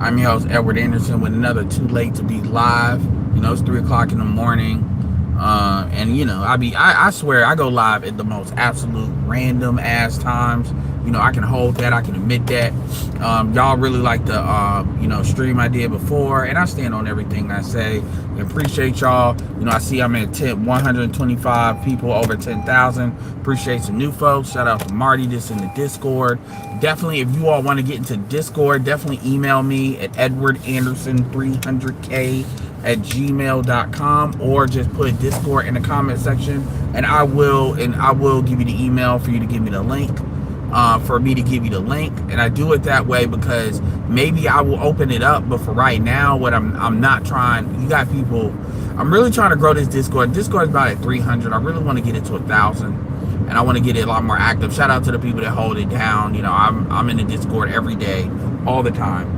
I'm your host, Edward Anderson, with another Too Late to Be Live. It's 3 o'clock in the morning. And I swear I go live at the most absolute random ass times. I can hold that, I can admit that. Y'all really like the stream I did before, and I stand on everything I say. I appreciate y'all. I see I'm at 125 people, over 10,000. Appreciate some new folks. Shout out to Marty, this in the Discord. Definitely, if you all want to get into Discord, definitely email me at edwardanderson300k at gmail.com, or just put Discord in the comment section, and I will give you the email for you to give me the link, for me to give you the link. And I do it that way because maybe I will open it up, but for right now, what I'm not trying, you got people, I'm really trying to grow this Discord. Discord is about at 300. I really want to get it to 1,000, and I want to get it a lot more active. Shout out to the people that hold it down. I'm in the Discord every day, all the time.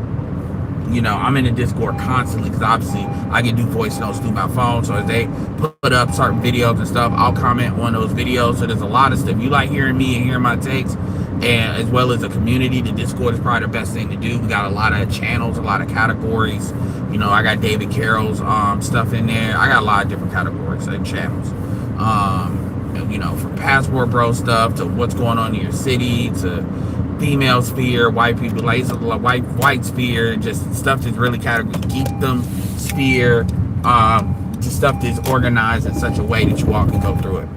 I'm in the Discord constantly because obviously I can do voice notes through my phone. So as they put up certain videos and stuff, I'll comment on those videos. So there's a lot of stuff. You like hearing me and hearing my takes, and as well as a community, the Discord is probably the best thing to do. We got a lot of channels, a lot of categories. I got David Carroll's stuff in there. I got a lot of different categories and channels. From Passport Bro stuff to what's going on in your city to female sphere, white people, like white sphere, just stuff that's really category geekdom sphere, just stuff that's organized in such a way that you all can go through it.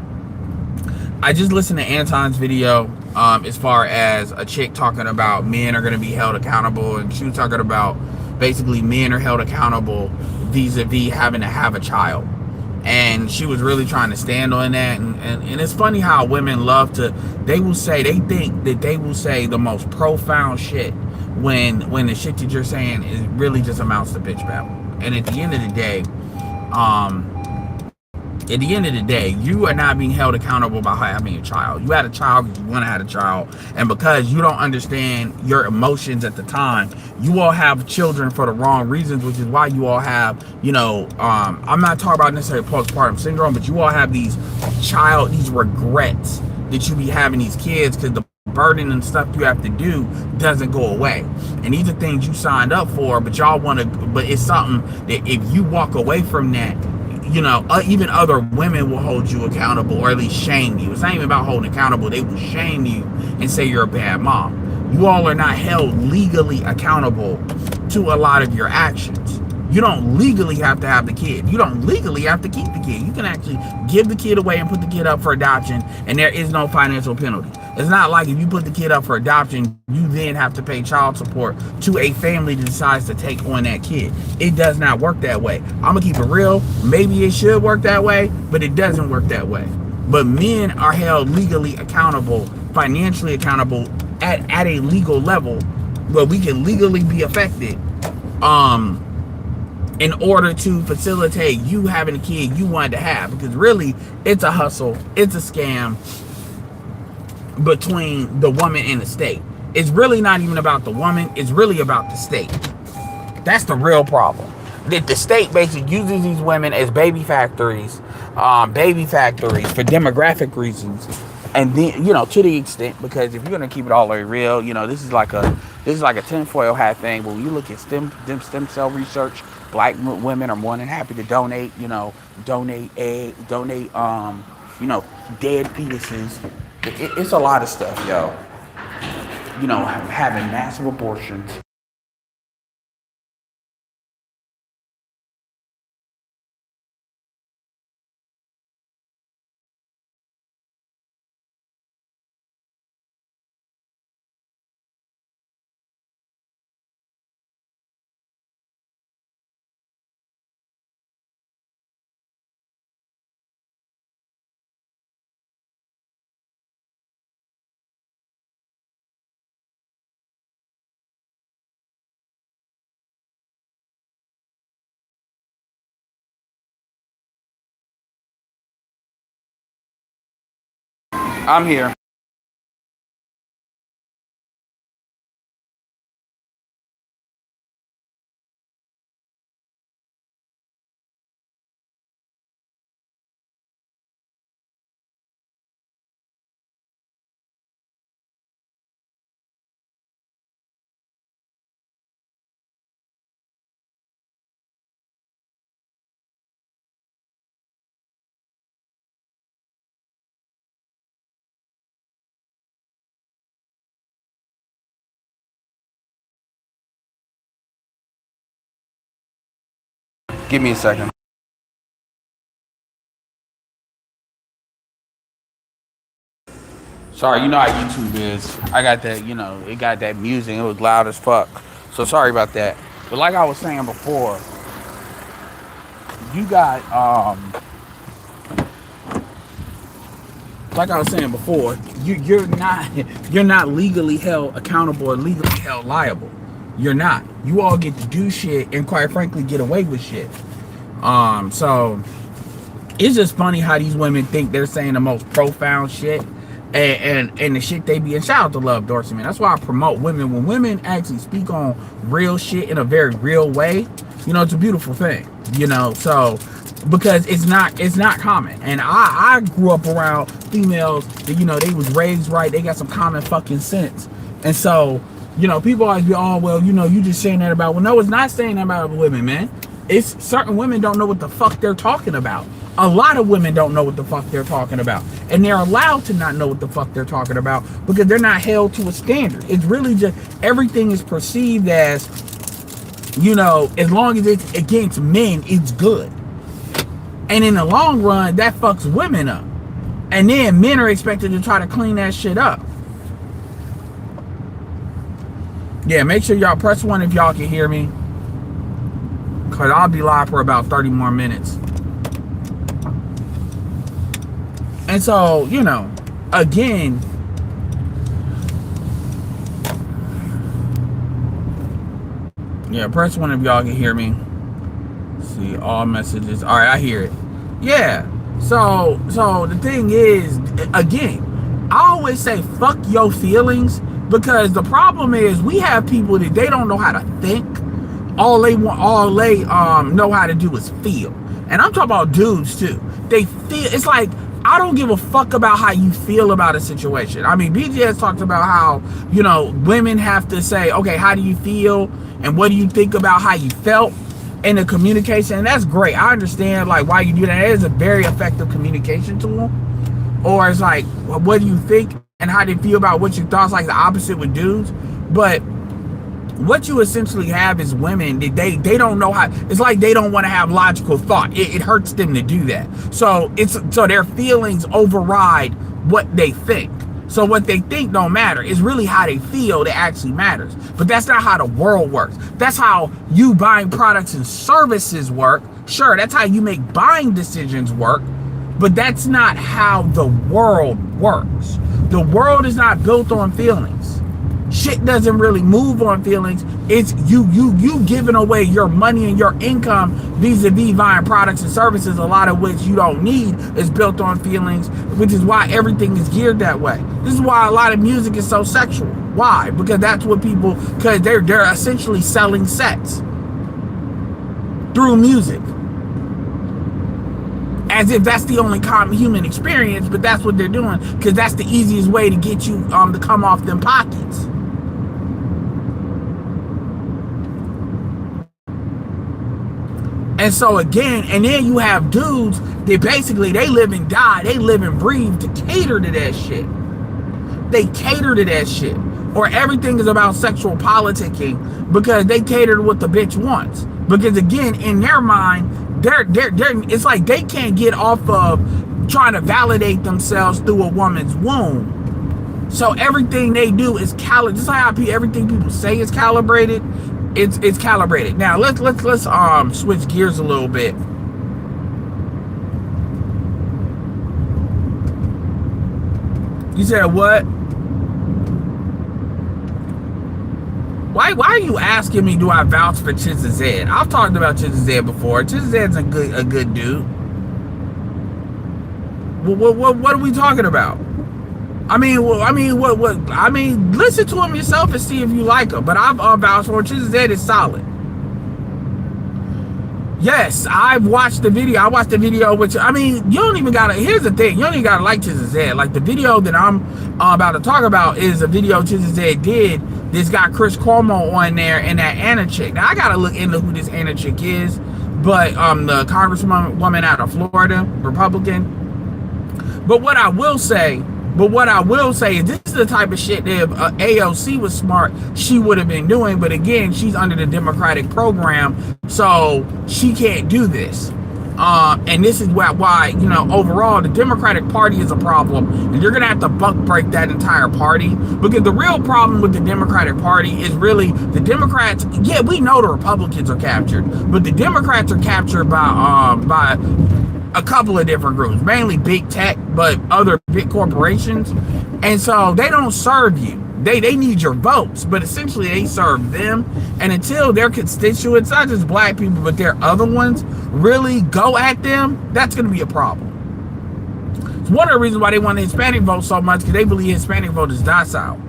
I just listened to Anton's video, as far as a chick talking about men are going to be held accountable, and she was talking about basically men are held accountable vis-a-vis having to have a child. And she was really trying to stand on that, and it's funny how women love to, they think that they will say the most profound shit when the shit that you're saying is really just amounts to bitch battle. And at the end of the day, you are not being held accountable by having a child. You had a child because you want to have a child, and because you don't understand your emotions at the time, you all have children for the wrong reasons, which is why you all have, I'm not talking about necessarily postpartum syndrome, but you all have these regrets that you be having these kids because the burden and stuff you have to do doesn't go away. And these are things you signed up for, but but it's something that if you walk away from that, even other women will hold you accountable, or at least shame you. It's not even about holding accountable. They will shame you and say you're a bad mom. You all are not held legally accountable to a lot of your actions. You don't legally have to have the kid. You don't legally have to keep the kid. You can actually give the kid away and put the kid up for adoption, and there is no financial penalty. It's not like if you put the kid up for adoption, you then have to pay child support to a family that decides to take on that kid. It does not work that way. I'm going to keep it real. Maybe it should work that way, but it doesn't work that way. But men are held legally accountable, financially accountable at a legal level where we can legally be affected, in order to facilitate you having a kid you wanted to have. Because really, it's a hustle, it's a scam between the woman and the state. It's really not even about the woman, it's really about the state. That's the real problem. That the state basically uses these women as baby factories for demographic reasons. And then, to the extent, because if you're gonna keep it all the way real, this is like a tinfoil hat thing. But when you look at stem cell research, black women are more than happy to donate, dead fetuses. It's a lot of stuff, yo. Having massive abortions. I'm here. Give me a second. Sorry, you know how YouTube is. I got that, it got that music. It was loud as fuck. So sorry about that. But like I was saying before, you got, like I was saying before, you're not legally held accountable or legally held liable. You're not. You all get to do shit and quite frankly get away with shit. So it's just funny how these women think they're saying the most profound shit and the shit they be. And shout out to Love Dorsey, man. That's why I promote women. When women actually speak on real shit in a very real way, it's a beautiful thing. So because it's not common. And I grew up around females that, they was raised right, they got some common fucking sense. And so, people always be, oh well, you just saying that about, well, no, it's not saying that about women, man. It's certain women don't know what the fuck they're talking about. A lot of women don't know what the fuck they're talking about. And they're allowed to not know what the fuck they're talking about because they're not held to a standard. It's really just, everything is perceived as, as long as it's against men, it's good. And in the long run, that fucks women up. And then men are expected to try to clean that shit up. Yeah, make sure y'all press 1 if y'all can hear me. Because I'll be live for about 30 more minutes. And so, again, yeah, press 1 if y'all can hear me. See, all messages. All right, I hear it. Yeah. So the thing is, again, I always say fuck your feelings, because the problem is we have people that they don't know how to think. All they know how to do is feel. And I'm talking about dudes too. They feel, it's like, I don't give a fuck about how you feel about a situation. I mean, BGS talked about how, women have to say, okay, how do you feel? And what do you think about how you felt? And the communication, and that's great. I understand like why you do that. It is a very effective communication tool. Or it's like, well, what do you think? And how do you feel about what you thought? It's like the opposite with dudes. But what you essentially have is women that they don't know how. It's like they don't want to have logical thought. It hurts them to do that. So their feelings override what they think. So what they think don't matter. It's really how they feel that actually matters. But that's not how the world works. That's how you buying products and services work. Sure, that's how you make buying decisions work. But that's not how the world works. The world is not built on feelings. Shit doesn't really move on feelings. It's you giving away your money and your income vis-a-vis buying products and services, a lot of which you don't need, is built on feelings, which is why everything is geared that way. This is why a lot of music is so sexual. Why? Because that's what people, because they're essentially selling sex through music. As if that's the only common human experience, but that's what they're doing, because that's the easiest way to get you to come off them pockets. And so again, and then you have dudes that basically they live and die, they live and breathe to cater to that shit. They cater to that shit. Or everything is about sexual politicking because they cater to what the bitch wants. Because again, in their mind, they're it's like they can't get off of trying to validate themselves through a woman's womb. So everything they do is calibrated. Just like how everything people say is calibrated, it's calibrated. Now let's switch gears a little bit. You said what? Why are you asking me, do I vouch for Chizzy Zed? I've talked about Chizzy Zed before. Chizzy Zed's a good dude. What are we talking about? I mean, listen to him yourself and see if you like him. But I've vouched for him. Chizzy Zed is solid. Yes, I've watched the video. I watched the video, which, I mean, you don't even gotta, here's the thing, you don't even gotta like Chizzy Zed. Like, the video that I'm about to talk about is a video Chizzy Zed did. This got Chris Cuomo on there and that Anna chick. Now, I gotta look into who this Anna chick is, but the congresswoman out of Florida, Republican. But what I will say But what I will say is this is the type of shit that if AOC was smart, she would have been doing. But again, she's under the Democratic program, so she can't do this. And this is why, you know, overall, the Democratic Party is a problem. And you're going to have to buck break that entire party. Because the real problem with the Democratic Party is really the Democrats. Yeah, we know the Republicans are captured. But the Democrats are captured by a couple of different groups. Mainly big tech, but other big corporations. And so they don't serve you. They need your votes, but essentially they serve them. And until their constituents, not just black people, but their other ones, really go at them, that's going to be a problem. It's one of the reasons why they want the Hispanic vote so much, because they believe Hispanic vote is docile.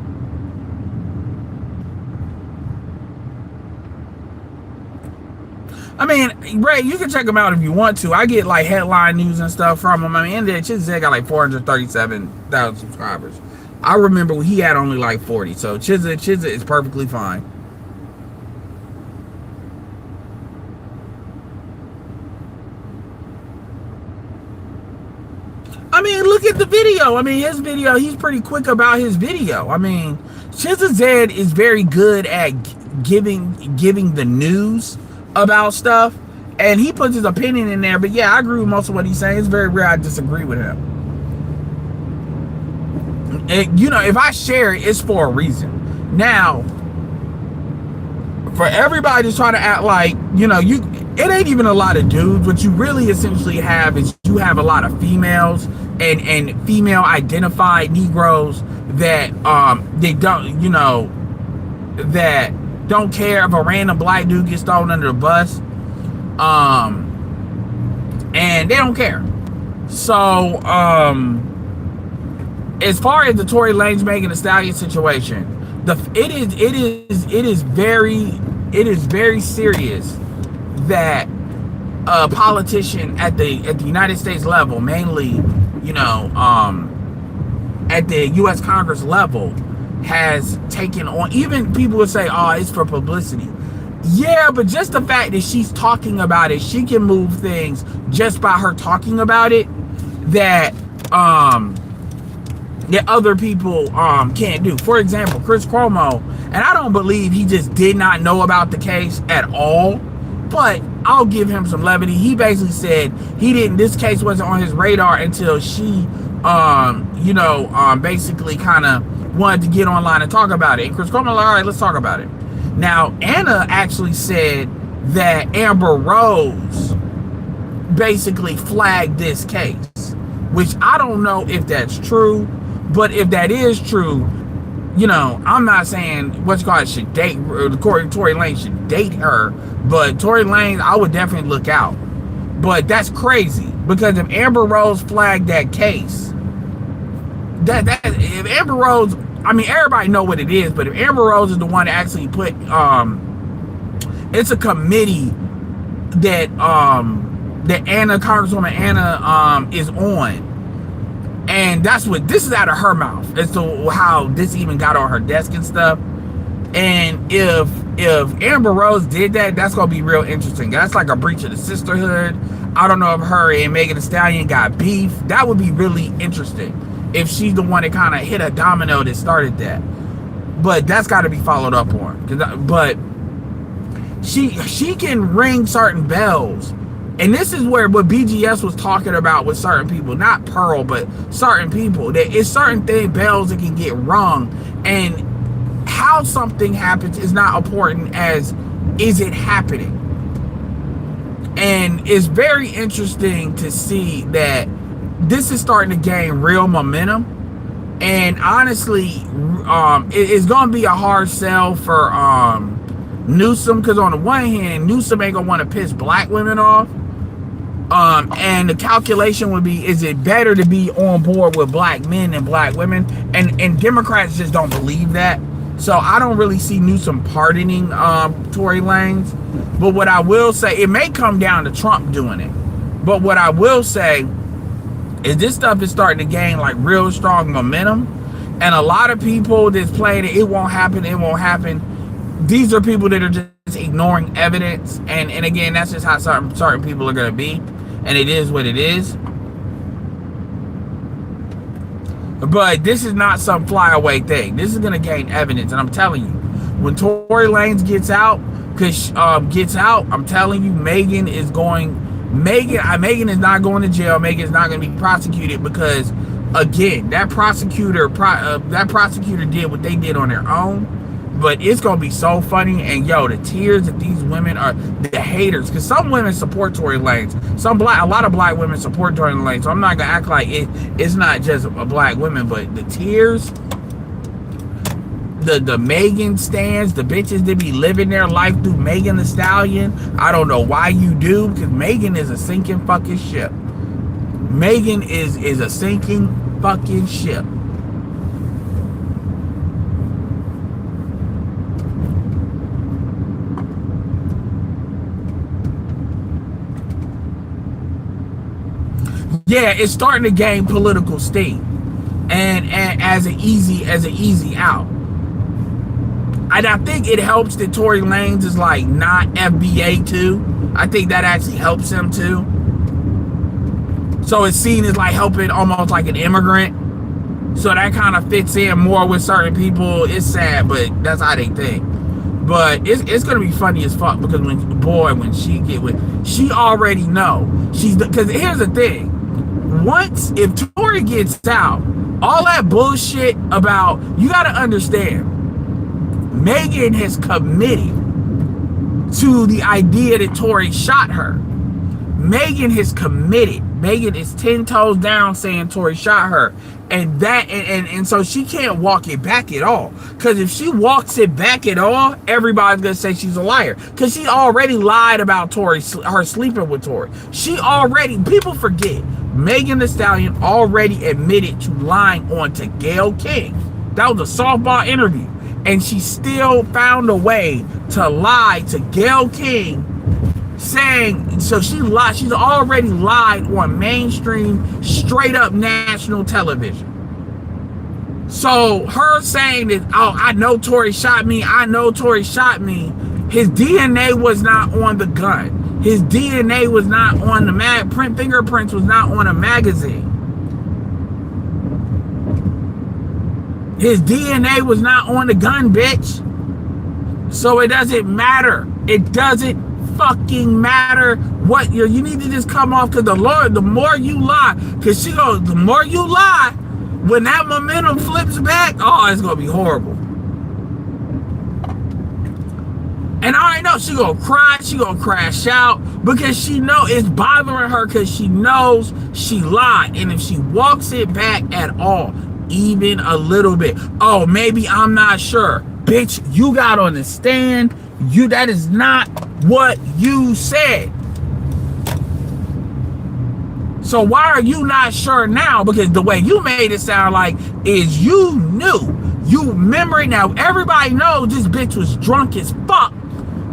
I mean, Ray, you can check them out if you want to. I get like headline news and stuff from them. I mean, Chizzy got like 437,000 subscribers. I remember he had only like 40, so Chizzy is perfectly fine. I mean, look at the video. I mean, his video, he's pretty quick about his video. I mean, Chizzy Zed is very good at giving the news about stuff, and he puts his opinion in there. But yeah, I agree with most of what he's saying. It's very rare I disagree with him. And, you know, if I share it, it's for a reason. Now, for everybody just trying to act like, you know, it ain't even a lot of dudes. What you really essentially have is you have a lot of females and female identified Negroes that they don't, you know, that don't care if a random black dude gets thrown under the bus, and they don't care. So as far as the Tory Lanez Megan Thee Stallion situation, it is very serious that a politician at the United States level, mainly, you know, at the U.S. Congress level, has taken on. Even people would say, "Oh, it's for publicity." Yeah, but just the fact that she's talking about it, she can move things just by her talking about it that that other people can't do. For example, Chris Cuomo, and I don't believe he just did not know about the case at all, but I'll give him some levity. He basically said this case wasn't on his radar until she basically kind of wanted to get online and talk about it. And Chris Cuomo, like, all right, let's talk about it. Now, Anna actually said that Amber Rose basically flagged this case, which I don't know if that's true, but if that is true, you know, I'm not saying should date, Tory Lanez should date her, but Tory Lanez, I would definitely look out. But that's crazy, because if Amber Rose flagged that case, if Amber Rose, I mean, everybody know what it is, but if Amber Rose is the one that actually put, it's a committee that Congresswoman Anna is on. And this is out of her mouth as to how this even got on her desk and stuff. And if Amber Rose did that, that's gonna be real interesting. That's like a breach of the sisterhood. I don't know if her and Megan Thee Stallion got beef. That would be really interesting if she's the one that kind of hit a domino that started that. But that's got to be followed up on. But she can ring certain bells. And this is where what BGS was talking about with certain people, not Pearl, but certain people. That it's certain bells that can get rung, and how something happens is not important as is it happening. And it's very interesting to see that this is starting to gain real momentum. And honestly, it's going to be a hard sell for Newsom, because on the one hand, Newsom ain't going to want to piss black women off. And the calculation would be, is it better to be on board with black men than black women? And Democrats just don't believe that. So I don't really see Newsom pardoning Tory Lanez. But what I will say, it may come down to Trump doing it. But what I will say is this stuff is starting to gain like real strong momentum. And a lot of people that's playing it won't happen, it won't happen. These are people that are just ignoring evidence. And again, that's just how certain people are going to be. And it is what it is. But this is not some flyaway thing. This is gonna gain evidence, and I'm telling you, when Tory Lanez gets out, I'm telling you, Megan is not going to jail. Megan is not going to be prosecuted because, again, that prosecutor did what they did on their own. But it's going to be so funny. And yo, the tears that these women are, the haters, because some women support Tory Lanez. A lot of black women support Tory Lanez. So I'm not going to act like it's not just a black women, but the tears, the Megan stands, the bitches that be living their life through Megan Thee Stallion. I don't know why you do, because Megan is a sinking fucking ship. Megan is a sinking fucking ship. Yeah, it's starting to gain political steam, and as an easy out. And I think it helps that Tory Lanez is like not FBA too. I think that actually helps him too. So it's seen as like helping almost like an immigrant. So that kind of fits in more with certain people. It's sad, but that's how they think. But it's gonna be funny as fuck because when she already know because here's the thing. If Tory gets out, all that bullshit about, you gotta understand, Megan has committed to the idea that Tory shot her. Megan has committed. Megan is 10 toes down saying Tory shot her. And so she can't walk it back at all. Because if she walks it back at all, everybody's going to say she's a liar. Because she already lied about her sleeping with Tory. People forget, Megan Thee Stallion already admitted to lying on to Gayle King. That was a softball interview. And she still found a way to lie to Gayle King, saying, so she lied. She's already lied on mainstream, straight up national television. So her saying that, oh, I know Tory shot me. His DNA was not on the gun. His DNA was not on the fingerprints was not on a magazine. His DNA was not on the gun, bitch. So it doesn't matter. It doesn't fucking matter what you need to just come off, because the more you lie, because she goes, the more you lie, when that momentum flips back, oh, it's gonna be horrible. And I already know she gonna cry, she gonna crash out, because she know it's bothering her, because she knows she lied. And if she walks it back at all, even a little bit, oh, maybe I'm not sure, bitch, you got on the stand, that is not what you said. So why are you not sure now? Because the way you made it sound like is you knew. You remember. Now everybody knows this bitch was drunk as fuck,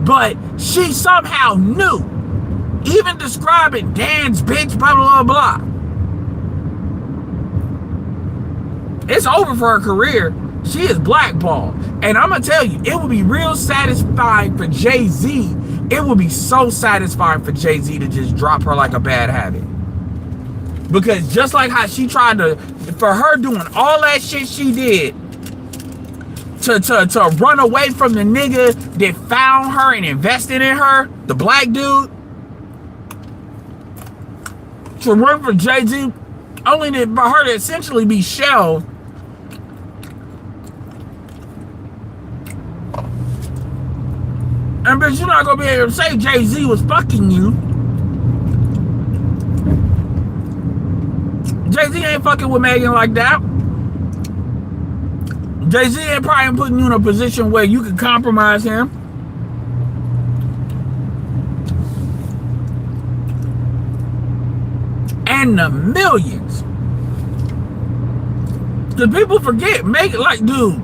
but she somehow knew. Even describing Dan's bitch, blah blah blah. It's over for her career. She is blackballed. And I'm gonna tell you, it would be real satisfying for Jay-Z. It would be so satisfying for Jay-Z to just drop her like a bad habit. Because just like how she tried to, for her doing all that shit she did to run away from the nigga that found her and invested in her, the black dude, to run for Jay-Z, only for her to essentially be shelved. And bitch, you're not gonna be able to say Jay-Z was fucking you. Jay-Z ain't fucking with Megan like that. Jay-Z ain't probably putting you in a position where you can compromise him. And the millions. Because people forget, Megan, like, dude,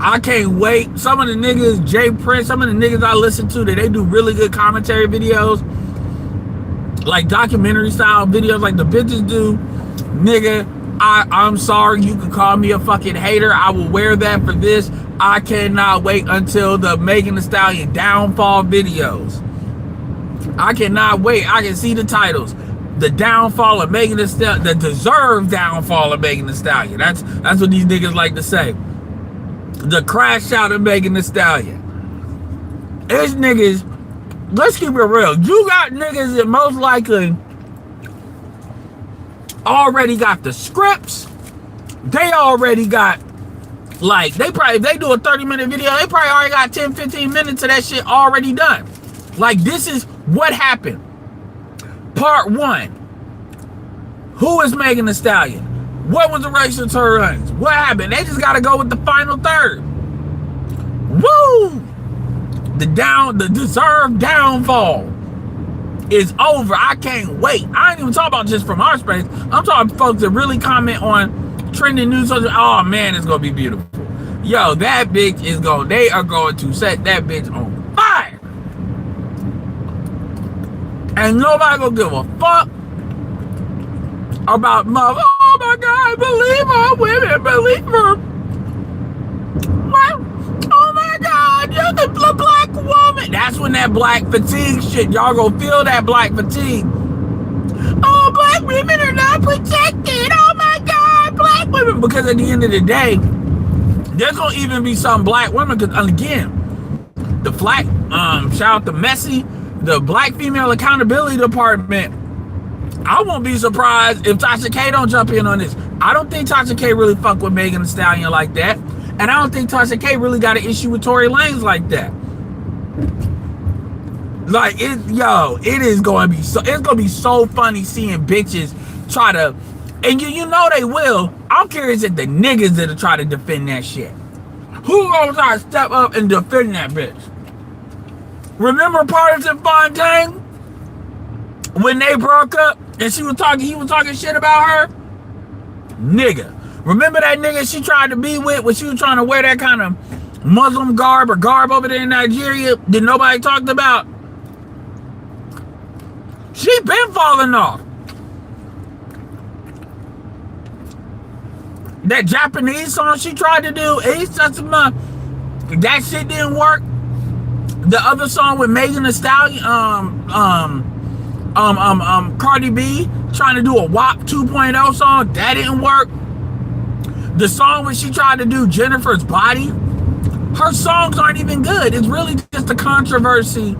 I can't wait. Some of the niggas, Jay Prince, some of the niggas I listen to, that they do really good commentary videos, like documentary style videos, like the bitches do. Nigga, I'm sorry, you can call me a fucking hater. I will wear that for this. I cannot wait until the Megan Thee Stallion downfall videos. I cannot wait. I can see the titles. the downfall of Megan Thee Stallion, the deserved downfall of Megan Thee Stallion. That's what these niggas like to say. The crash out of Megan Thee Stallion. It's niggas, let's keep it real. You got niggas that most likely already got the scripts. They already got, like, they probably, if they do a 30-minute video, they probably already got 10, 15 minutes of that shit already done. Like, this is what happened. Part 1. Who is Megan Thee Stallion? What was the racial turbulence? What happened? They just gotta go with the final third. Woo! The deserved downfall is over. I can't wait. I ain't even talking about just from our space. I'm talking folks that really comment on trending news. Oh man, it's gonna be beautiful. Yo, that bitch is going, they are going to set that bitch on fire. And nobody gonna give a fuck about mother. Oh my God, believe her, women, believe her. What? Oh my God, you're the black woman. That's when that black fatigue shit, y'all gonna feel that black fatigue. Oh, black women are not protected. Oh my God, black women. Because at the end of the day, there's gonna even be some black women, because again, the black, shout out to Messi, the Black Female Accountability Department. I won't be surprised if Tasha K don't jump in on this. I don't think Tasha K really fuck with Megan Thee Stallion like that. And I don't think Tasha K really got an issue with Tory Lanez like that. Like, it is going to be so, it's going to be so funny seeing bitches try to, and you know they will. I'm curious if the niggas that'll try to defend that shit. Who gonna try to step up and defend that bitch? Remember Partisan Fontaine? When they broke up and he was talking shit about her? Nigga. Remember that nigga she tried to be with when she was trying to wear that kind of Muslim garb or garb over there in Nigeria that nobody talked about? She been falling off. That Japanese song she tried to do, that shit didn't work. The other song with Megan Thee Stallion, Cardi B trying to do a WAP 2.0 song, that didn't work. The song when she tried to do Jennifer's Body, her songs aren't even good. It's really just the controversy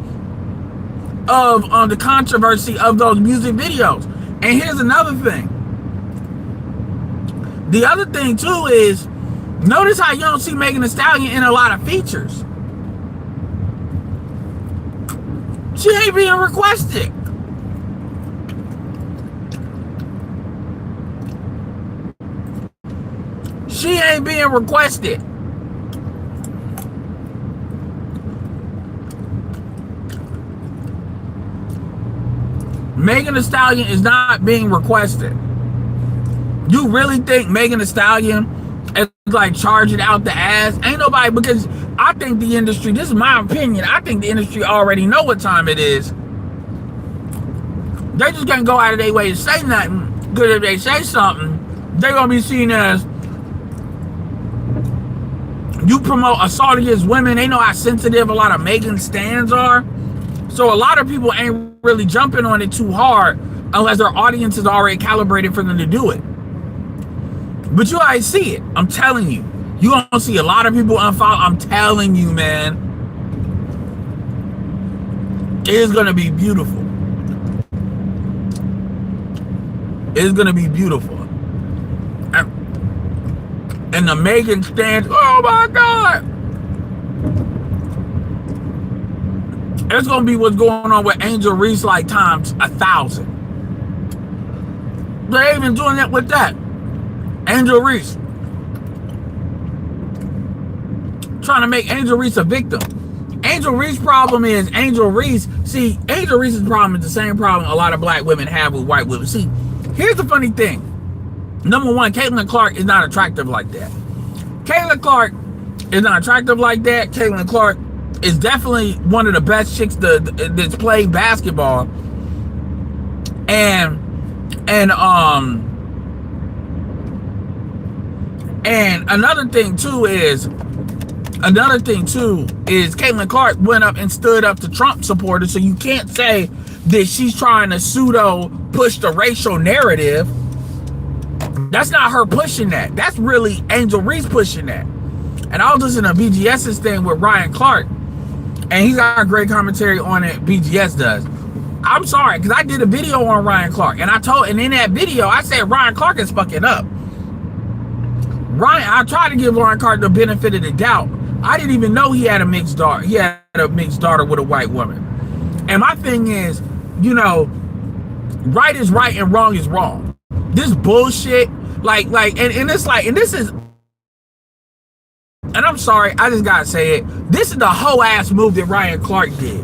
of those music videos. And here's another thing. The other thing too is, notice how you don't see Megan Thee Stallion in a lot of features. She ain't being requested. She ain't being requested. Megan Thee Stallion is not being requested. You really think Megan Thee Stallion is like charging out the ass? Ain't nobody, because I think the industry, this is my opinion, I think the industry already know what time it is. They just can't go out of their way to say nothing, because if they say something, they're going to be seen as, you promote assault against women. They know how sensitive a lot of Megan stans are. So a lot of people ain't really jumping on it too hard unless their audience is already calibrated for them to do it. But you already see it. I'm telling you. You gonna see a lot of people unfollow. I'm telling you, man. It is gonna be beautiful. It's gonna be beautiful. And the Megan stands, oh my God. It's gonna be what's going on with Angel Reese like times 1,000. They're even doing that with that. Angel Reese. Trying to make Angel Reese a victim. Angel Reese's problem is Angel Reese's problem is the same problem a lot of black women have with white women. See, here's the funny thing. Number one, Caitlin Clark is not attractive like that. Caitlin Clark is not attractive like that. Caitlin Clark is definitely one of the best chicks that's played basketball. And another thing too is Caitlin Clark went up and stood up to Trump supporters, so you can't say that she's trying to pseudo push the racial narrative. That's not her pushing that. That's really Angel Reese pushing that. And I was listening to BGS's thing with Ryan Clark, and he's got a great commentary on it. BGS does. I'm sorry, because I did a video on Ryan Clark, and in that video I said Ryan Clark is fucking up. I tried to give Ryan Clark the benefit of the doubt. I didn't even know he had a mixed daughter. He had a mixed daughter with a white woman. And my thing is, you know, right is right and wrong is wrong. This bullshit, and it's like, and this is, and I'm sorry, I just gotta say it. This is the whole ass move that Ryan Clark did.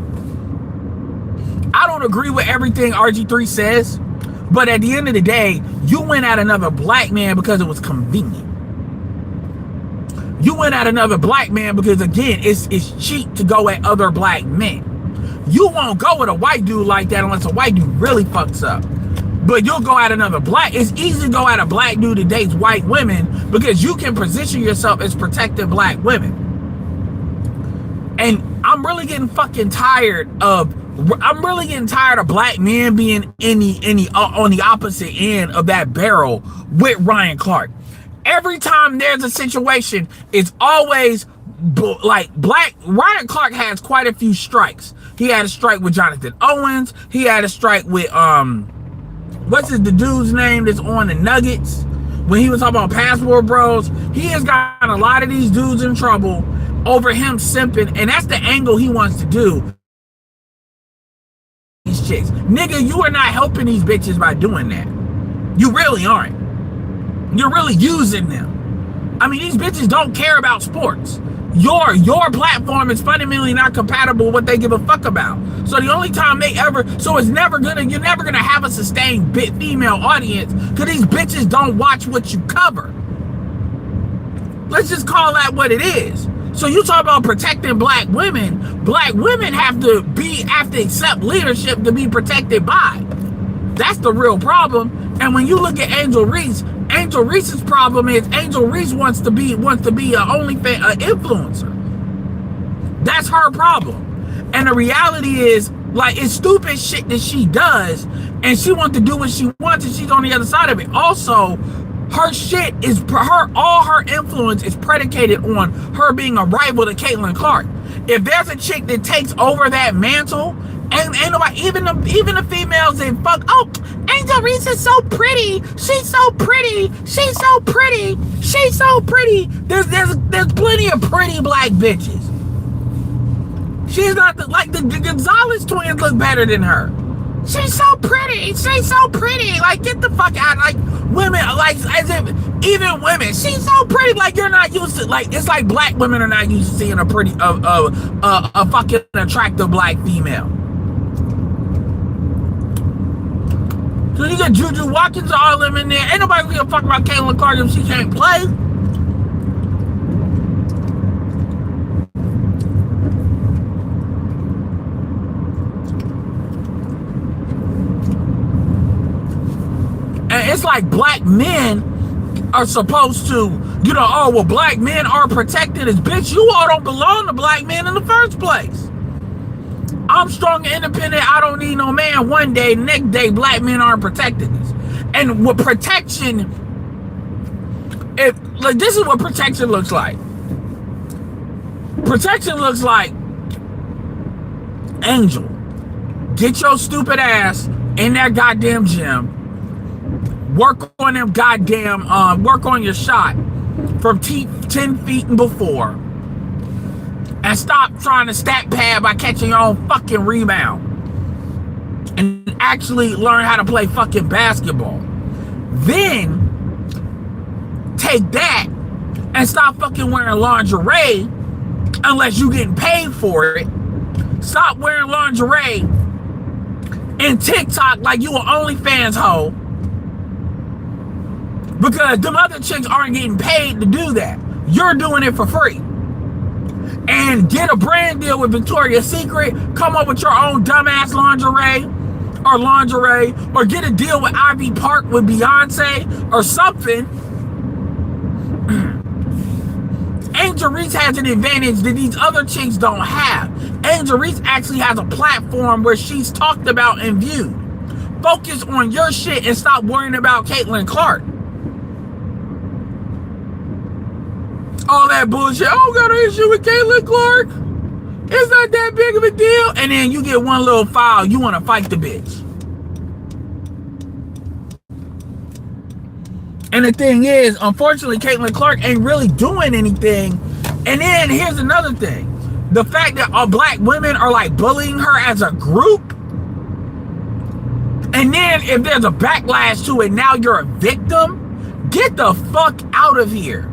I don't agree with everything RG3 says, but at the end of the day, you went at another black man because it was convenient. You went at another black man because, again, it's cheap to go at other black men. You won't go with a white dude like that unless a white dude really fucks up. But you'll go at another black. It's easy to go at a black dude that dates white women because you can position yourself as protecting black women. And I'm really getting tired of black men being on the opposite end of that barrel with Ryan Clark. Every time there's a situation, it's always like Ryan Clark has quite a few strikes. He had a strike with Jonathan Owens. He had a strike with the dude's name that's on the Nuggets when he was talking about Passport Bros. He has gotten a lot of these dudes in trouble over him simping, and that's the angle he wants to do. These chicks, nigga, you are not helping these bitches by doing that. You really aren't. You're really using them. I mean, these bitches don't care about sports. Your platform is fundamentally not compatible with what they give a fuck about. So the only time you're never gonna have a sustained female audience because these bitches don't watch what you cover. Let's just call that what it is. So you talk about protecting black women have to accept leadership to be protected by. That's the real problem. And when you look at Angel Reese's problem is Angel Reese wants to be a OnlyFans influencer. That's her problem. And the reality is, like, it's stupid shit that she does, and she wants to do what she wants, and she's on the other side of it. Also, all her influence is predicated on her being a rival to Caitlin Clark. If there's a chick that takes over that mantle, ain't nobody, even the females that fuck, oh, Angel Reese is so pretty. She's so pretty. She's so pretty. She's so pretty. There's plenty of pretty black bitches. She's not the Gonzalez twins look better than her. She's so pretty. She's so pretty. Like, get the fuck out. Like, women, like, as if even women, she's so pretty. Like, you're not used to, like, it's like black women are not used to seeing a fucking attractive black female. So you got Juju Watkins, all them in there. Ain't nobody give a fuck about Caitlin Clark if she can't play. And it's like black men are supposed to, black men are protected as bitch. You all don't belong to black men in the first place. I'm strong and independent. I don't need no man. One day, next day, black men aren't protecting us. And with protection, this is what protection looks like. Protection looks like, Angel, get your stupid ass in that goddamn gym. Work on them goddamn, work on your shot from 10 feet and before. And stop trying to stat pad by catching your own fucking rebound. And actually learn how to play fucking basketball. Then take that and stop fucking wearing lingerie unless you're getting paid for it. Stop wearing lingerie and TikTok like you an OnlyFans hoe. Because them other chicks aren't getting paid to do that. You're doing it for free. And get a brand deal with Victoria's Secret. Come up with your own dumbass lingerie, or get a deal with Ivy Park with Beyonce or something. Angel Reese has an advantage that these other chicks don't have. Angel Reese actually has a platform where she's talked about and viewed. focus on your shit and stop worrying about Caitlin Clark. All that bullshit. Oh, got an issue with Caitlin Clark. It's not that big of a deal. And then you get one little file. You want to fight the bitch. And the thing is, unfortunately, Caitlin Clark ain't really doing anything. And then here's another thing. The fact that all black women are like bullying her as a group. And then if there's a backlash to it, now you're a victim. Get the fuck out of here.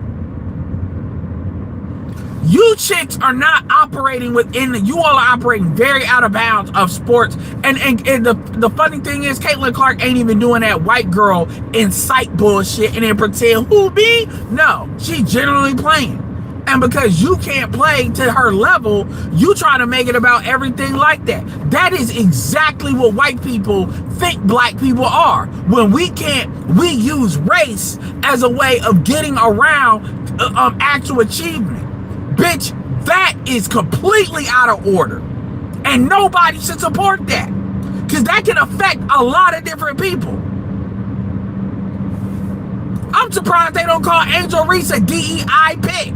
You chicks are not operating within you all are operating very out of bounds of sports. And the funny thing is, Caitlin Clark ain't even doing that white girl incite bullshit and then pretend who be? No, she's generally playing. And because you can't play to her level, you try to make it about everything like that. That is exactly what white people think black people are. When we use race as a way of getting around actual achievement. Bitch, that is completely out of order. And nobody should support that. Because that can affect a lot of different people. I'm surprised they don't call Angel Reese a DEI pick.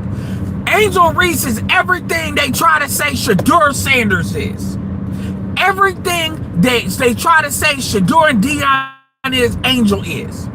Angel Reese is everything they try to say Shedeur Sanders is. Everything they try to say Shedeur and Deion is, Angel is.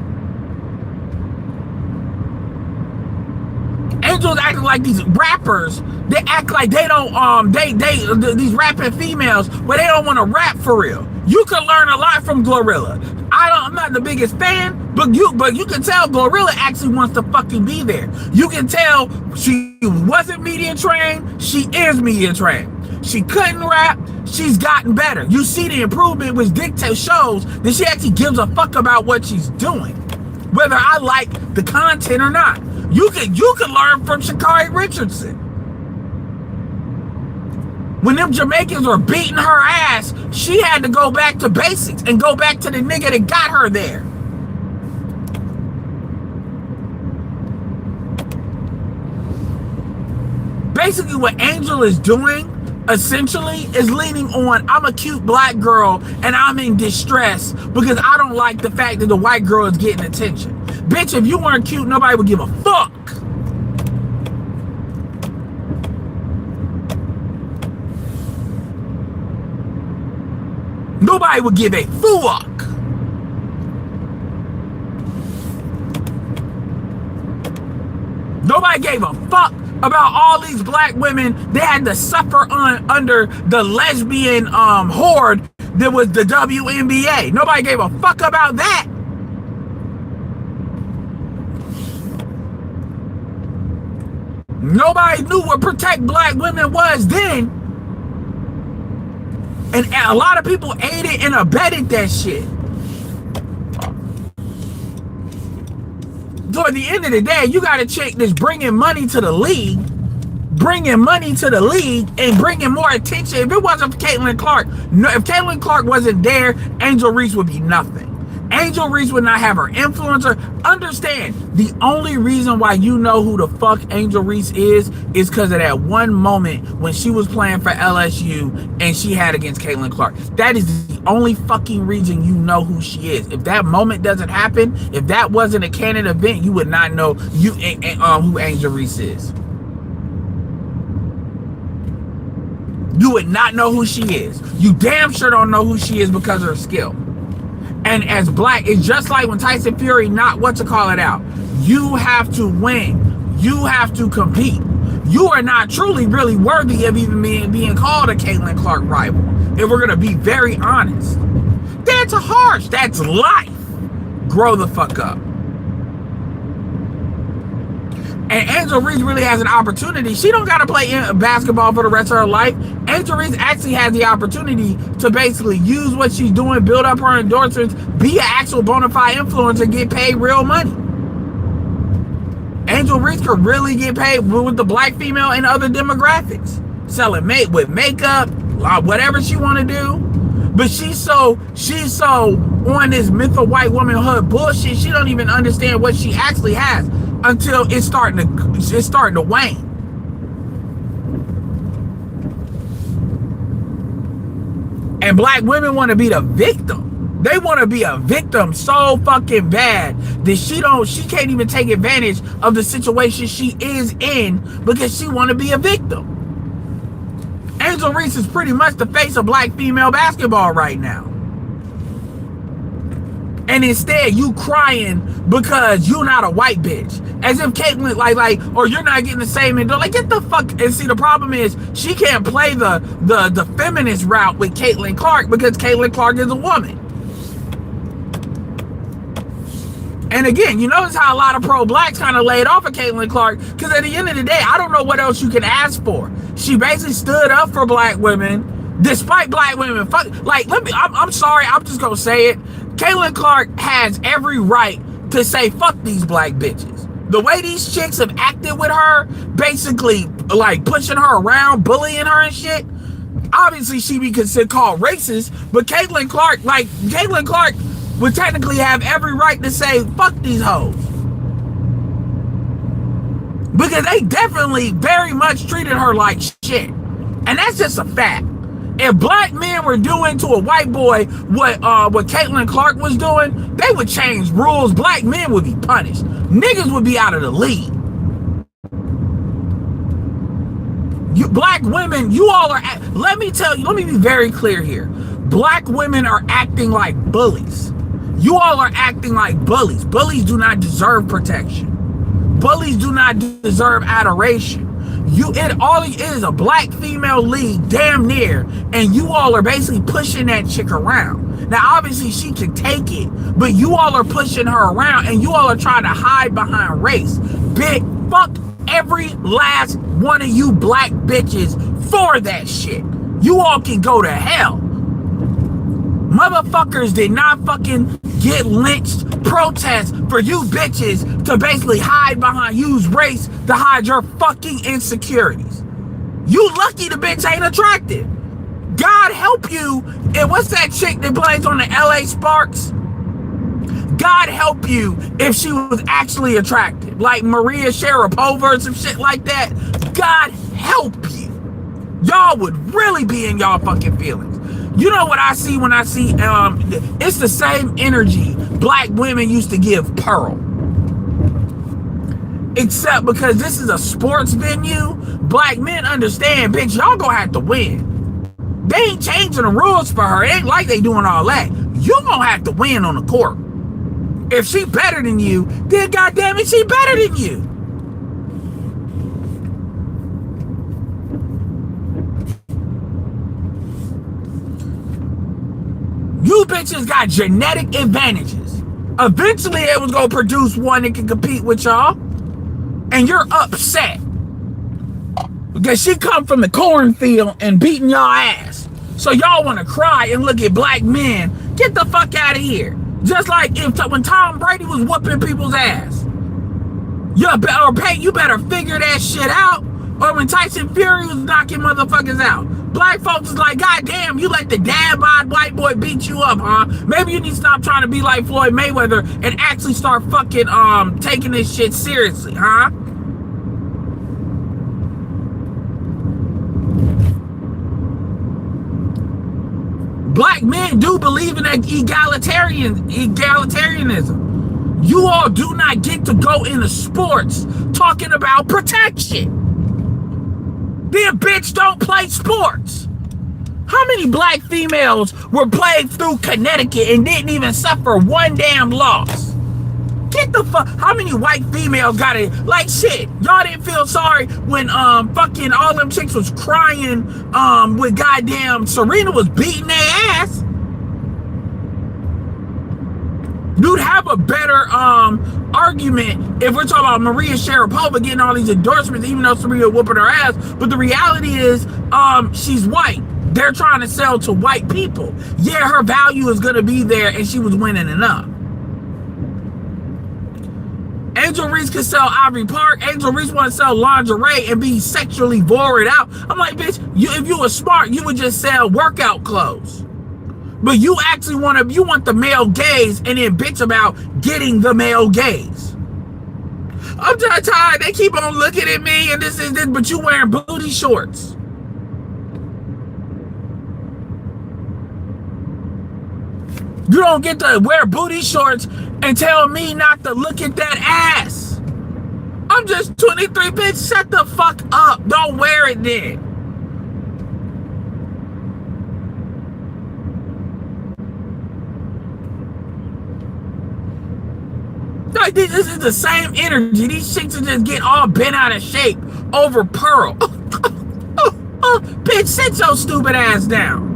Angels acting like these rappers. They act like they don't these rapping females where they don't want to rap for real. You can learn a lot from Glorilla. I'm not the biggest fan, but you can tell Glorilla actually wants to fucking be there. You can tell she wasn't media trained, she is media trained. She couldn't rap, she's gotten better. You see the improvement, which shows that she actually gives a fuck about what she's doing, whether I like the content or not. You can learn from Sha'Carri Richardson. When them Jamaicans were beating her ass, she had to go back to basics and go back to the nigga that got her there. Basically what Angel is doing, essentially, is leaning on, I'm a cute black girl and I'm in distress because I don't like the fact that the white girl is getting attention. Bitch, if you weren't cute, nobody would give a fuck. Nobody would give a fuck. Nobody gave a fuck about all these black women that had to suffer under the lesbian horde that was the WNBA. Nobody gave a fuck about that. Nobody knew what protect black women was then. And a lot of people aided and abetted that shit. So at the end of the day, you got a chick that's bringing money to the league, and bringing more attention. If it wasn't for Caitlin Clark, if Caitlin Clark wasn't there, Angel Reese would be nothing. Angel Reese would not have her influencer. Understand, the only reason why you know who the fuck Angel Reese is because of that one moment when she was playing for LSU and she had against Caitlin Clark. That is the only fucking reason you know who she is. If that moment doesn't happen, if that wasn't a canon event, you would not know who Angel Reese is. You would not know who she is. You damn sure don't know who she is because of her skill. And as black, it's just like when Tyson Fury out. You have to win. You have to compete. You are not truly really worthy of even being called a Caitlin Clark rival. If we're gonna be very honest. That's harsh. That's life. Grow the fuck up. And Angel Reese really has an opportunity. She don't got to play basketball for the rest of her life. Angel Reese actually has the opportunity to basically use what she's doing, build up her endorsements, be an actual bona fide influencer, get paid real money. Angel Reese could really get paid with the black female and other demographics. Selling with makeup, whatever she want to do. But she's so on this myth of white womanhood bullshit, she don't even understand what she actually has until it's starting to wane. And black women want to be the victim. They want to be a victim so fucking bad that she can't even take advantage of the situation she is in because she want to be a victim. Angel Reese is pretty much the face of black female basketball right now. And instead, you crying because you're not a white bitch. As if Caitlyn, or you're not getting the same end. Like, get the fuck. And see, the problem is, she can't play the feminist route with Caitlin Clark because Caitlin Clark is a woman. And again, you notice how a lot of pro-blacks kind of laid off of Caitlin Clark because at the end of the day, I don't know what else you can ask for. She basically stood up for black women, despite black women. I'm sorry, I'm just gonna say it. Caitlin Clark has every right to say fuck these black bitches. The way these chicks have acted with her, basically like pushing her around, bullying her and shit. Obviously, she be called racist, but Caitlin Clark would technically have every right to say fuck these hoes. Because they definitely very much treated her like shit. And that's just a fact. If black men were doing to a white boy what Caitlin Clark was doing, they would change rules. Black men would be punished. Niggas would be out of the league. You black women, you all are, let me be very clear here. Black women are acting like bullies. You all are acting like bullies. Bullies do not deserve protection. Bullies do not deserve adoration. It is a black female league, damn near, and you all are basically pushing that chick around. Now, obviously, she can take it, but you all are pushing her around, and you all are trying to hide behind race. Big fuck every last one of you black bitches for that shit. You all can go to hell. Motherfuckers did not fucking get lynched, protest for you bitches to basically use race to hide your fucking insecurities. You lucky the bitch ain't attractive. God help you. And what's that chick that plays on the LA Sparks? God help you if she was actually attractive. Like Maria Sharapova or some shit like that. God help you. Y'all would really be in y'all fucking feelings. You know what I see when I see, it's the same energy black women used to give Pearl. Except because this is a sports venue, black men understand, bitch, y'all gonna have to win. They ain't changing the rules for her. It ain't like they doing all that. You gonna have to win on the court. If she better than you, then goddamn it, she better than you. You bitches got genetic advantages. Eventually, it was gonna produce one that can compete with y'all. And you're upset. Because she come from the cornfield and beating y'all ass. So y'all wanna cry and look at black men. Get the fuck out of here. Just like when Tom Brady was whooping people's ass. You better figure that shit out. Or when Tyson Fury was knocking motherfuckers out. Black folks is like, God damn, you let the dad-bod white boy beat you up, huh? Maybe you need to stop trying to be like Floyd Mayweather and actually start fucking taking this shit seriously, huh? Black men do believe in that egalitarianism. You all do not get to go into sports talking about protection. Then bitch, don't play sports. How many black females were played through Connecticut and didn't even suffer one damn loss? Get the fuck. How many white females got it? Like shit. Y'all didn't feel sorry when fucking all them chicks was crying with goddamn Serena was beating their ass. You'd have a better argument if we're talking about Maria Sharapova getting all these endorsements, even though Serena whooping her ass. But the reality is, she's white. They're trying to sell to white people. Yeah, her value is gonna be there, and she was winning enough. Angel Reese could sell Ivory Park. Angel Reese want to sell lingerie and be sexually vored out. I'm like, bitch, if you were smart, you would just sell workout clothes. But you actually want the male gaze and then bitch about getting the male gaze. I'm just tired. They keep on looking at me and this, but you wearing booty shorts. You don't get to wear booty shorts and tell me not to look at that ass. I'm just 23, bitch. Shut the fuck up. Don't wear it then. Like, this is the same energy. These chicks are just getting all bent out of shape over Pearl. Bitch, sit your stupid ass down.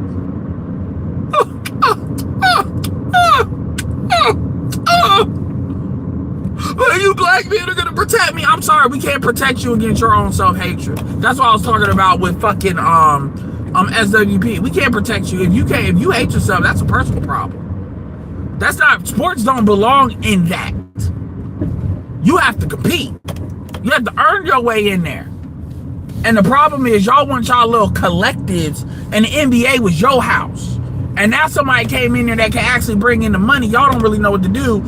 You black men are gonna protect me. I'm sorry, we can't protect you against your own self-hatred. That's what I was talking about with fucking SWP. We can't protect you. If you hate yourself, that's a personal problem. That's not, sports don't belong in that. You have to compete. You have to earn your way in there. And the problem is y'all want y'all little collectives, and the NBA was your house. And now somebody came in there that can actually bring in the money. Y'all don't really know what to do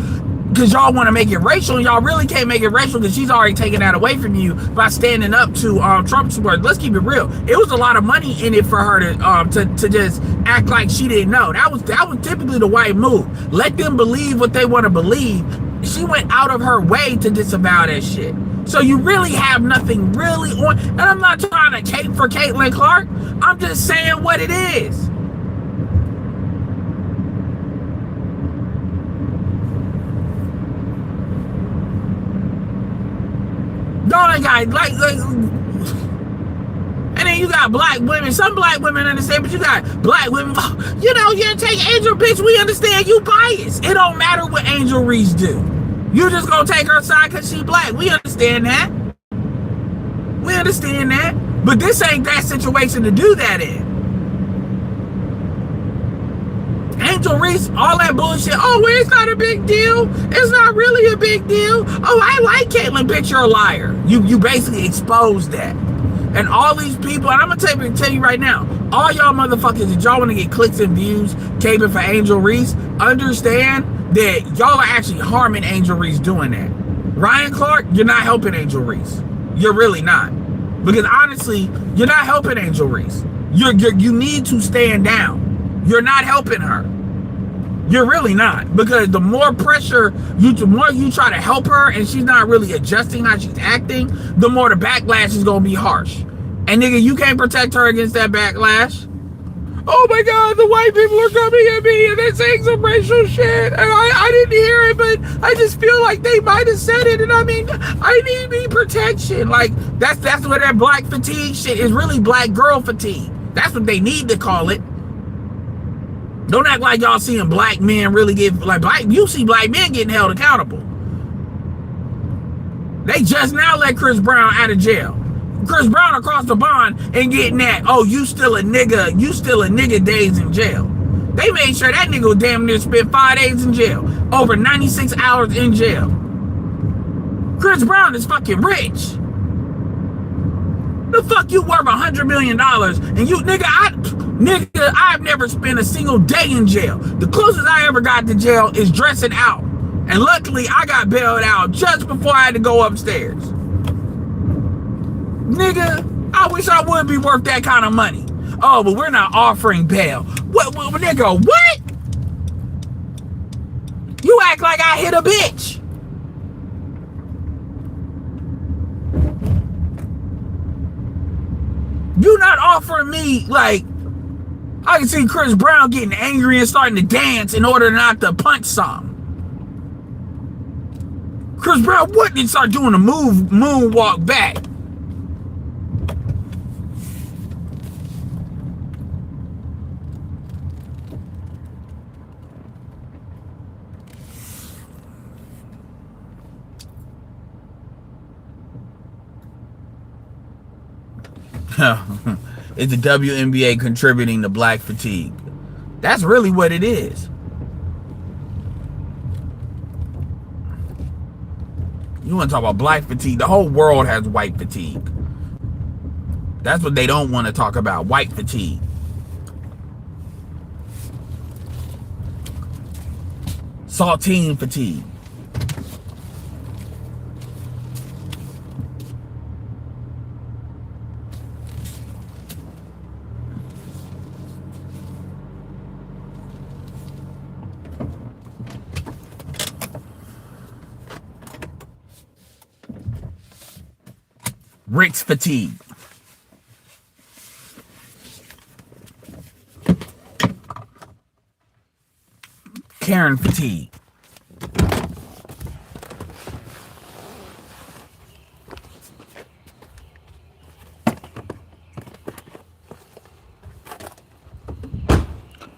because y'all want to make it racial, and y'all really can't make it racial because she's already taken that away from you by standing up to Trump supporters. Let's keep it real. It was a lot of money in it for her to just act like she didn't know. That was typically the white move. Let them believe what they want to believe. She went out of her way to disavow that shit. So you really have nothing really on. And I'm not trying to cape for Caitlin Clark. I'm just saying what it is. No, they got like, and then you got black women. Some black women understand, but you got black women. You know, you take Angel, bitch. We understand you biased. It don't matter what Angel Reese do. You just gonna take her side because she black. We understand that. We understand that. But this ain't that situation to do that in. Angel Reese, all that bullshit. Oh, well, it's not a big deal. It's not really a big deal. Oh, I like Caitlyn. Bitch, you're a liar. You basically exposed that. And all these people, and I'm gonna tell you right now, all y'all motherfuckers, if y'all want to get clicks and views, caping for Angel Reese, understand that y'all are actually harming Angel Reese doing that. Ryan Clark, you're not helping Angel Reese. You're really not. Because honestly, you're not helping Angel Reese. You need to stand down. You're not helping her. You're really not. Because the more pressure, the more you try to help her and she's not really adjusting how she's acting, the more the backlash is going to be harsh. And nigga, you can't protect her against that backlash. Oh my God, the white people are coming at me and they're saying some racial shit. And I didn't hear it, but I just feel like they might have said it. And I mean, I need me protection. Like, that's what that black fatigue shit is, really black girl fatigue. That's what they need to call it. Don't act like y'all seeing black men really get, like, you see black men getting held accountable. They just now let Chris Brown out of jail. Chris Brown across the bond and getting that, oh, you still a nigga days in jail. They made sure that nigga damn near spent 5 days in jail. Over 96 hours in jail. Chris Brown is fucking rich. The fuck you worth $100 million and you, nigga, I've never spent a single day in jail. The closest I ever got to jail is dressing out. And luckily I got bailed out just before I had to go upstairs. Nigga, I wish I would be worth that kind of money. Oh, but we're not offering bail. What nigga, what? You act like I hit a bitch. You not offering me, like, I can see Chris Brown getting angry and starting to dance in order not to punch something. Chris Brown wouldn't start doing a moonwalk back. It's the WNBA contributing to black fatigue. That's really what it is. You want to talk about black fatigue? The whole world has white fatigue. That's what they don't want to talk about, white fatigue. Saltine fatigue. Rick's fatigue. Karen fatigue.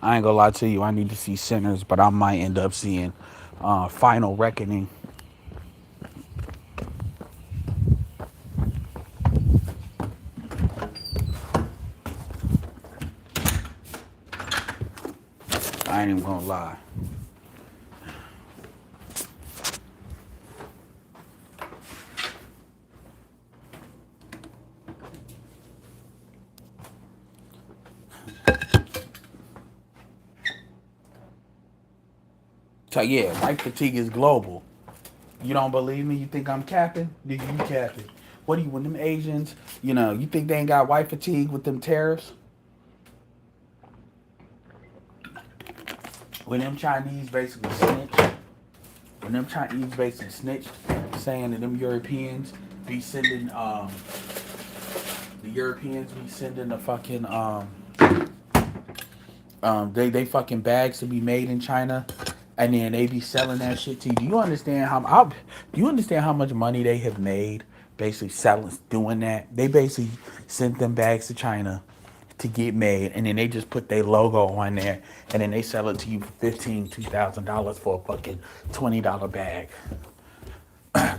I ain't gonna lie to you. I need to see Sinners, but I might end up seeing Final Reckoning. I ain't even gonna lie. So yeah, white fatigue is global. You don't believe me? You think I'm capping? Nigga, you capping. What do you, when them Asians, you think they ain't got white fatigue with them tariffs? When them Chinese basically snitched, saying that them Europeans be sending, the Europeans be sending the fucking, they fucking bags to be made in China, and then they be selling that shit to you. Do you understand how much money they have made basically selling doing that? They basically sent them bags to China to get made, and then they just put their logo on there, and then they sell it to you for $15,000 for a fucking $20 bag.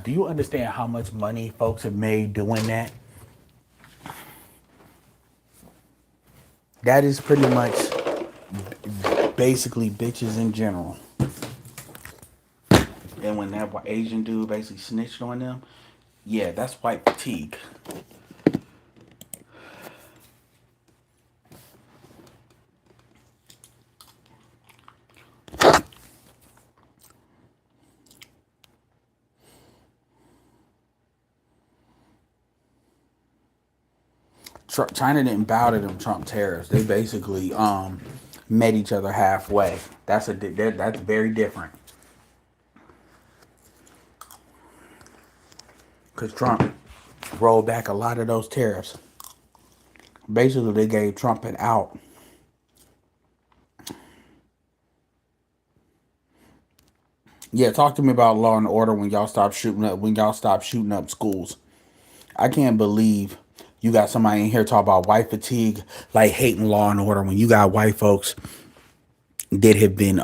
Do you understand how much money folks have made doing that? That is pretty much basically bitches in general. And when that Asian dude basically snitched on them, yeah, that's white fatigue. China didn't bow to them Trump tariffs. They basically met each other halfway. That's very different. Because Trump rolled back a lot of those tariffs. Basically, they gave Trump an out. Yeah, talk to me about law and order when y'all stop shooting up. When y'all stop shooting up schools, I can't believe you got somebody in here talk about white fatigue, like hating law and order when you got white folks that have been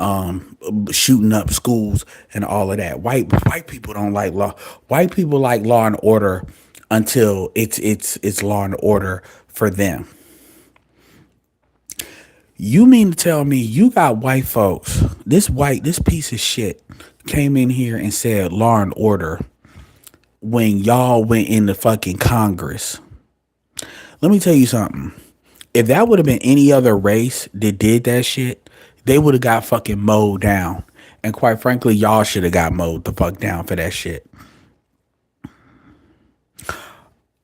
shooting up schools and all of that. White people don't like law. White people like law and order until it's law and order for them. You mean to tell me you got white folks, this piece of shit came in here and said law and order when y'all went into fucking Congress? Let me tell you something. If that would have been any other race that did that shit, they would have got fucking mowed down. And quite frankly, y'all should have got mowed the fuck down for that shit.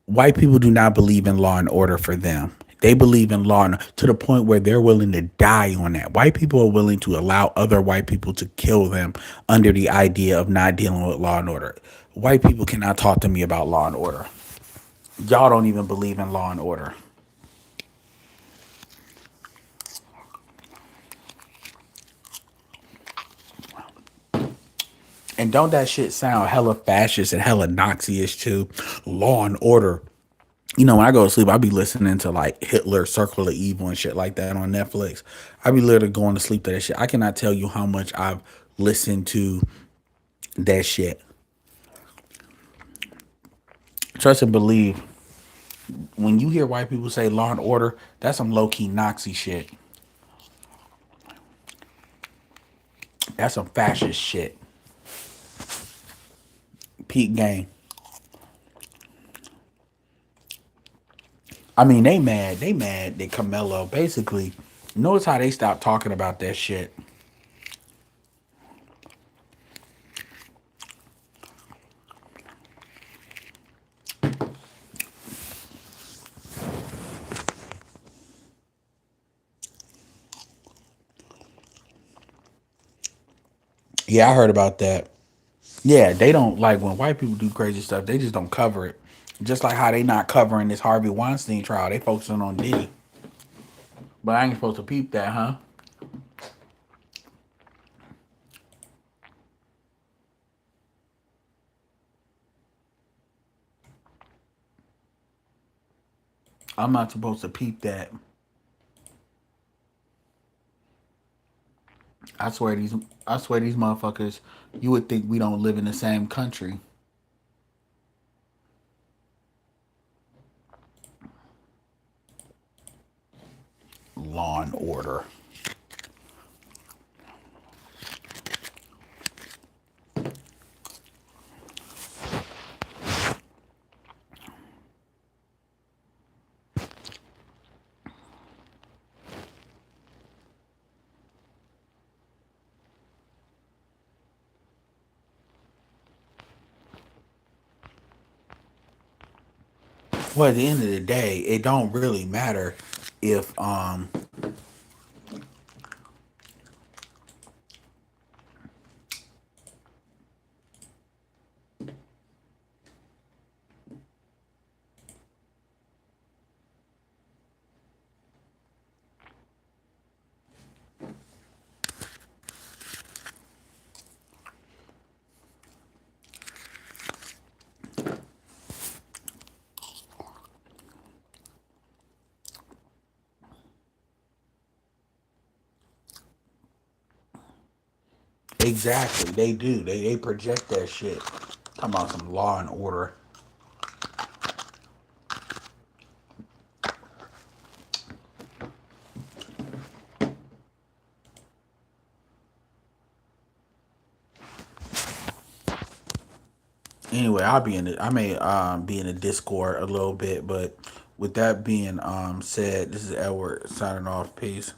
White people do not believe in law and order for them. They believe in law to the point where they're willing to die on that. White people are willing to allow other white people to kill them under the idea of not dealing with law and order. White people cannot talk to me about law and order. Y'all don't even believe in law and order. And don't that shit sound hella fascist and hella Nazi-ish too? Law and order. When I go to sleep, I be listening to like Hitler, Circle of Evil and shit like that on Netflix. I be literally going to sleep to that shit. I cannot tell you how much I've listened to that shit. Trust and believe, when you hear white people say law and order, that's some low-key Nazi shit. That's some fascist shit. Peak game. I mean, they mad that Carmelo basically, notice how they stopped talking about that shit. Yeah, I heard about that. Yeah, they don't like when white people do crazy stuff, they just don't cover it. Just like how they not covering this Harvey Weinstein trial, they focusing on Diddy. But I ain't supposed to peep that, huh? I'm not supposed to peep that. I swear these motherfuckers, you would think we don't live in the same country. Law and order. Well, at the end of the day, it don't really matter if exactly they do. They project that shit. Talking about some law and order. Anyway, I may be in the Discord a little bit, but with that being said, this is Edward signing off. Peace.